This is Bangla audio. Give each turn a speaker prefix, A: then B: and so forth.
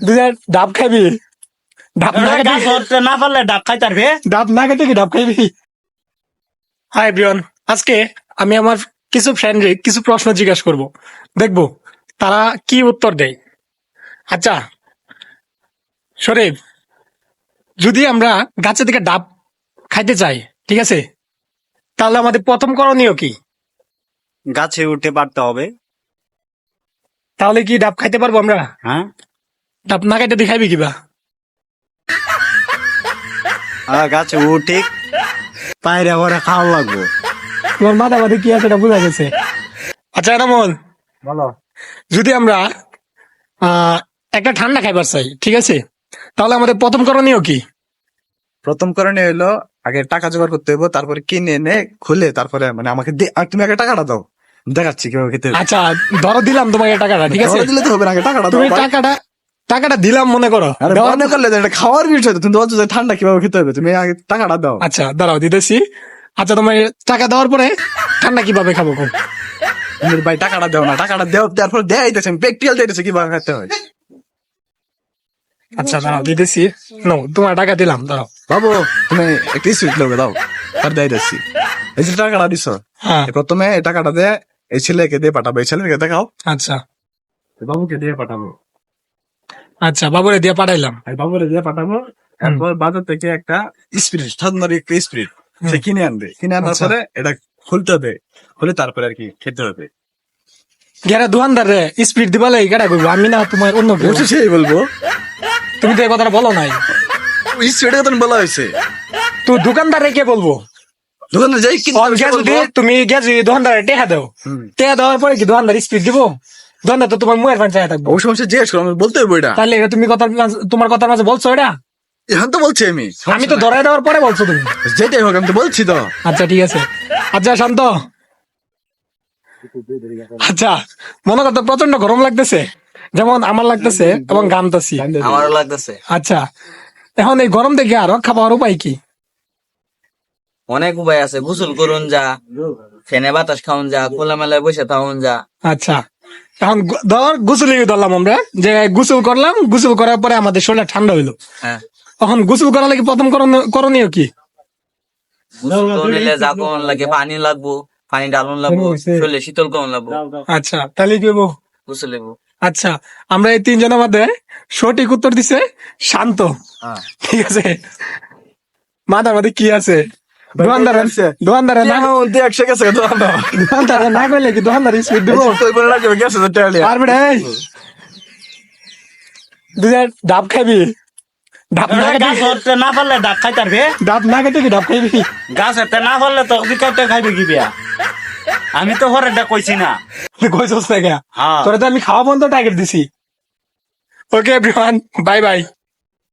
A: দুধের ডাব খাবি? ডাব না খেতে
B: গাছ ধরতে না পারলে ডাব খাই তারবে।
A: ডাব না খেতে কি ডাব খাইবি? হাই এভরিওয়ান, আজকে আমি আমার কিছু ফ্রেন্ডে কিছু প্রশ্ন জিজ্ঞাসা করব, দেখবো তারা কি উত্তর দেয়। আচ্ছা শরীফ, যদি আমরা গাছে থেকে ডাব খাইতে চাই, ঠিক আছে, তাহলে আমাদের প্রথম করণীয় কি?
B: গাছে উঠে পারতে হবে।
A: তাহলে কি ডাব খাইতে পারবো আমরা?
B: হ্যাঁ,
A: ডাব না খাইতে দেখাইবি কিবা?
B: গাছে উঠে পায়রা ভরে খাওয়া লাগবো।
A: তোমার মাথা মাথা কি আছে এটা বোঝা গেছে। আচ্ছা এনামল,
B: বলো।
A: যদি আমরা একটা ঠান্ডা খাইবার চাই, ঠিক আছে, তাহলে আমাদের প্রথম করণীয় কি?
C: প্রথম কারণে হইলো আগে টাকা জোগাড় করতে হইব, তারপরে কিনে এনে খুলে তারপরে মানে আমাকে তুমি আগে টাকাটা দাও, দেখাচ্ছি কিভাবে খেতে হবে।
A: আচ্ছা ধরো দিলাম তোমাকে টাকাটা, ঠিক আছে,
C: টাকাটা দিলে তো হবে না, আগে টাকাটা দাও
A: তুমি
C: ভাই।
A: টাকাটা দিলাম মনে করো।
C: আরে
A: দেওয়ার-
C: মনে করলে তো এটা খাওয়ার বিষয় তো, তুমি বলছো যে ঠান্ডা কিভাবে খেতে হবে, তুমি আগে টাকাটা দাও।
A: আচ্ছা দাঁড়াও দিতেছি। আচ্ছা তোমার টাকা দেওয়ার পরে ঠান্ডা কিভাবে খাবো?
C: তুমি ভাই টাকাটা দাও না, টাকাটা দেও, তারপর দেয়াইতেছে, আমি প্র্যাকটিক্যাল দিতেছে কিভাবে খেতে হয়।
A: আচ্ছা দাঁড়াও দিতেছি। নো, তোমার টাকা দিলাম, দাঁড়াও।
C: বাবু তুমি একটা সুইট লোকে দাও, আর দেয়াইতেছি। এই যে টাকাটা দিছো,
A: হ্যাঁ
C: প্রথমে এই টাকাটা দিয়ে এই ছেলেকে দিয়ে পাঠাবো, এই ছেলেকে দেখাও,
A: আচ্ছা
C: বাবুকে দিয়ে পাঠাবো,
A: আচ্ছা বাবুরে দিয়ে পাঠাইলাম।
C: আর বাবুরে দিয়ে পাঠাবো। তারপর বাজার থেকে একটা স্পিরিট, ঠান্ডার একটা স্পিরিট সে কিনে আনবে, কিনে আনার
A: আচ্ছা।
C: পরে এটা খুলতে হবে, খুলে তারপরে আর কি খেতে হবে।
A: গেরা দোকানদার রে স্পিড দিবা লাগে কেটা করবো, আমি না তোমার অন্য কেউ।
C: অবশ্যই সেই বলবো,
A: তুমি তো এই কথাটা বলো নাই,
C: স্পিরিটের কথা বলা হয়েছে।
A: তো দোকানদার রে কে বলবো?
C: দোকানে যাই কিনতে হবে, সে
A: যদি
C: বলবো।
A: তুমি গেছো দোকানদারে টেহা দাও,
C: হুম।
A: টেহা দেওয়ার পরে কি দোকানদার স্পিড দিব? দোকানদার তো তোমার মুয়ের ফান চাই থাকবো।
C: অবশ্য অবশ্যই জিজ্ঞেস করো, আমি বলতে হবে এটা।
A: তাহলে এটা তুমি তোমার কথার মাঝে বলছো এটা?
C: এখন তো বলছি
A: আমি তো ধরাই দেওয়ার পরে বলছো তুমি।
C: যেটাই হোক আমি তো বলছি তো।
A: আচ্ছা ঠিক আছে। আচ্ছা শান্ত, আচ্ছা মনে করতো প্রচন্ড গরম লাগতেছে, যেমন আমার লাগতেছে এবং ঘামতাছি।
B: আমারও লাগতেছে।
A: আচ্ছা এখন এই গরম দেখে আর রক্ষা পাওয়ার উপায় কি?
D: অনেক উপায় আছে, গোসল করুন যা, ফ্যানে বাতাস খাওন যা, খোলা মেলায় বসে থাকুন যা।
A: আচ্ছা এখন ধর গোসল ধরলাম আমরা, যে গোসল করলাম, গোসল করার পরে আমাদের শরীর ঠান্ডা হইলো,
D: হ্যাঁ,
A: এখন গোসল করা লাগে প্রথম করণীয় কি?
D: গোসল করলে যা কোন লাগে, পানি লাগবো, পানি ডালুন লাগবো, শরীরে শীতল কোন লাগবো,
A: আচ্ছা তাহলে কি হইবো?
D: গোসল লাগবো।
A: আচ্ছা আমরা এই তিনজনের মধ্যে সঠিক উত্তর দিছে শান্ত, ঠিক আছে। মাথার মধ্যে কি আছে? দোকানদারে না দোকানদারে না কইলে কি দোকানদার স্পিড দিব? পারবে রে? দুধের ডাব খাবি? ডাব না খেতে
B: গাছ ধরতে না পারলে ডাব খাই তারবে।
A: ডাব না খেতে কি ডাব খাইবি?
B: গাছ ধরতে না পারলে তো বিকাতে খাইবে কি বিয়া। আমি তো হরেটা কইছি না।
A: তুই কইছস না কেন?
B: হ্যাঁ।
A: তোরে তো আমি খাওয়া বন্ধ টার্গেট দিছি। ওকে এভরিওয়ান, বাই বাই।